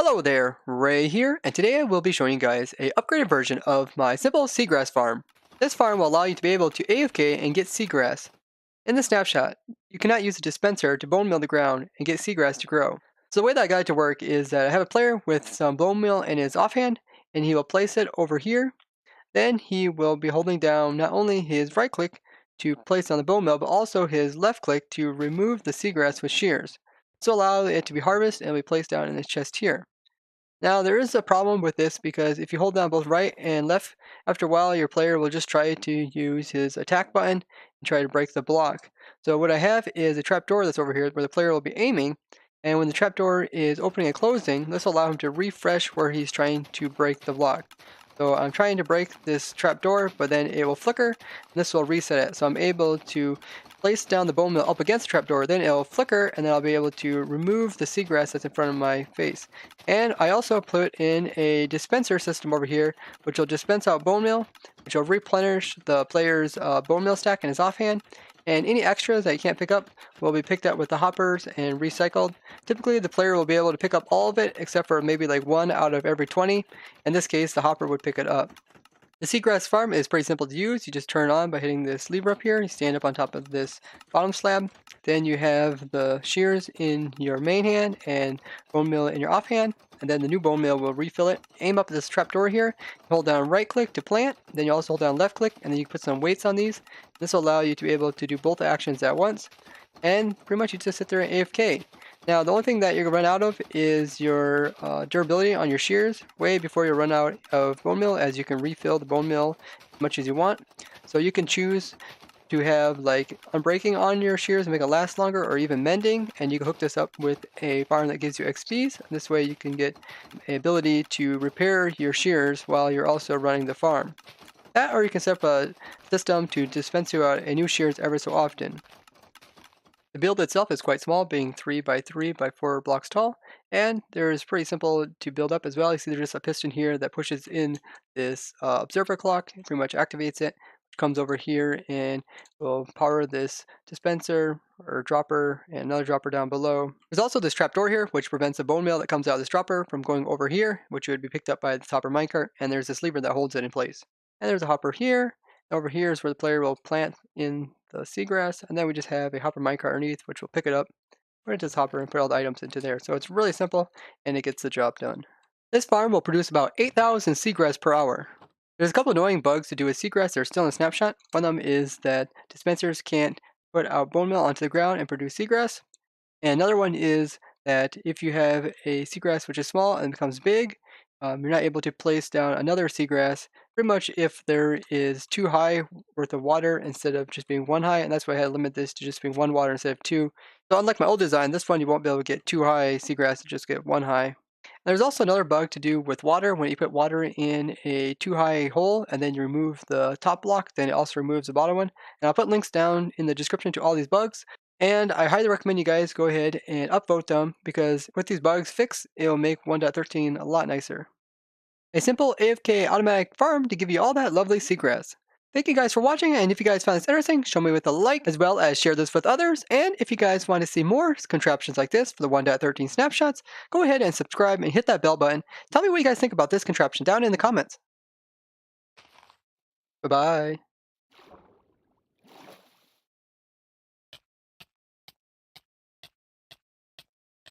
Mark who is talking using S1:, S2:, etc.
S1: Hello there, Ray here, and today I will be showing you guys a upgraded version of my simple seagrass farm. This farm will allow you to be able to AFK and get seagrass. In the snapshot, you cannot use a dispenser to bone meal the ground and get seagrass to grow. So the way that I got it to work is that I have a player with some bone meal in his offhand, and he will place it over here. Then he will be holding down not only his right click to place on the bone meal, but also his left click to remove the seagrass with shears. This will allow it to be harvested and be placed down in his chest here. Now, there is a problem with this because if you hold down both right and left, after a while your player will just try to use his attack button and try to break the block. So what I have is a trapdoor that's over here where the player will be aiming, and when the trapdoor is opening and closing, this will allow him to refresh where he's trying to break the block. So I'm trying to break this trapdoor, but then it will flicker, and this will reset it. So I'm able to place down the bone meal up against the trapdoor, then it'll flicker, and then I'll be able to remove the seagrass that's in front of my face. And I also put in a dispenser system over here, which will dispense out bone meal, which will replenish the player's bone meal stack in his offhand. And any extras that you can't pick up will be picked up with the hoppers and recycled. Typically, the player will be able to pick up all of it, except for maybe like 1 out of every 20. In this case, the hopper would pick it up. The seagrass farm is pretty simple to use. You just turn it on by hitting this lever up here. You stand up on top of this bottom slab. Then you have the shears in your main hand and bone meal in your offhand. And then the new bone meal will refill it. Aim up at this trapdoor here. Hold down right click to plant. Then you also hold down left click, and then you can put some weights on these. This will allow you to be able to do both actions at once. And pretty much you just sit there and AFK. Now, the only thing that you're going to run out of is your durability on your shears way before you run out of bone meal, as you can refill the bone meal as much as you want. So you can choose to have like unbreaking on your shears and make it last longer, or even mending, and you can hook this up with a farm that gives you XPs. This way you can get the ability to repair your shears while you're also running the farm. That, or you can set up a system to dispense you out a new shears every so often. The build itself is quite small, being 3 by 3 by 4 blocks tall, and there's pretty simple to build up as well. You see there's just a piston here that pushes in this observer clock, it pretty much activates it, comes over here and will power this dispenser or dropper and another dropper down below. There's also this trapdoor here, which prevents the bone meal that comes out of this dropper from going over here, which would be picked up by the hopper minecart, and there's this lever that holds it in place. And there's a hopper here. Over here is where the player will plant in the seagrass, and then we just have a hopper minecart underneath, which will pick it up, put it to this hopper, and put all the items into there. So it's really simple, and it gets the job done. This farm will produce about 8,000 seagrass per hour. There's a couple annoying bugs to do with seagrass that are still in the snapshot. One of them is that dispensers can't put out bone meal onto the ground and produce seagrass. And another one is that if you have a seagrass which is small and becomes big, you're not able to place down another seagrass pretty much if there is 2 high worth of water instead of just being 1 high, and that's why I had to limit this to just being 1 water instead of 2. So unlike my old design, this one you won't be able to get 2 high seagrass, you just get 1 high. And there's also another bug to do with water. When you put water in a 2 high hole and then you remove the top block, then it also removes the bottom one. And I'll put links down in the description to all these bugs. And I highly recommend you guys go ahead and upvote them, because with these bugs fixed, it'll make 1.13 a lot nicer. A simple AFK automatic farm to give you all that lovely seagrass. Thank you guys for watching, and if you guys found this interesting, show me with a like, as well as share this with others. And if you guys want to see more contraptions like this for the 1.13 snapshots, go ahead and subscribe and hit that bell button. Tell me what you guys think about this contraption down in the comments. Bye-bye.